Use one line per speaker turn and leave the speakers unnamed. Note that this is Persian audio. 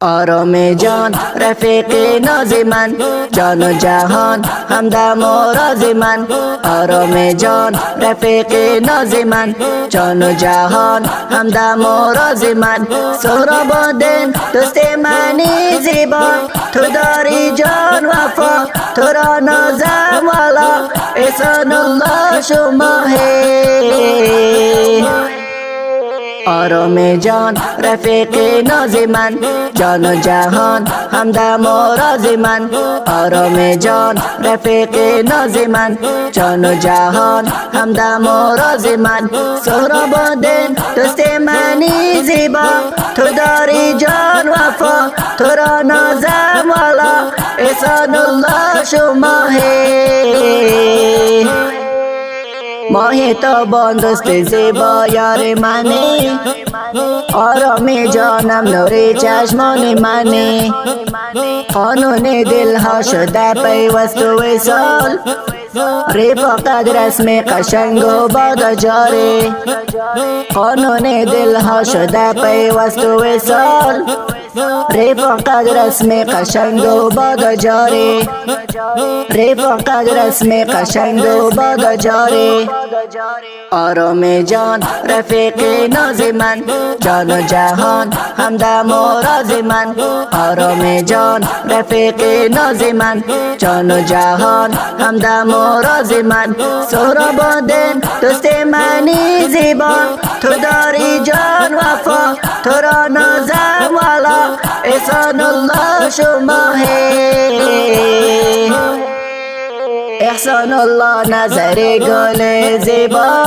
آرام جان رفیق ناز من، جان و جهان همدم و راز من. آرام جان رفیق ناز من، جان و جهان همدم و راز من. سهراب دل دوست منی زیبا، تو داری جان وفا، تو را نازم والا احسان الله شما آرام جان رفیق ناز من، جان و جهان همدم و راز من. آرام جان رفیق ناز من، جان و جهان همدم و راز من. سهراب دل دوست منی زیبا، تو داری جان وفا، تو را نازم والا احسان الله شما ماه تابان دوست زیبا یار منی، آرام جانم نور چشمان منی. قانون دل ها شده پیوست و وصال، رفاقت رسم قشنگ و باد جاری. قانون دل ها شده پیوست و وصال، رفاقت رسم قشنگ و باد جاری. رفاقت رسم قشنگ و باد جاری. آرام جان رفیق ناز من، جان و جهان همدم و راز من. آرام جان رفیق ناز من، جان و جهان همدم و راز من. سهراب دل دوست منی زیبا، تو داری جان وفا، تو را نازم والا احسان الله شما احسان الله نظر گل زیبا.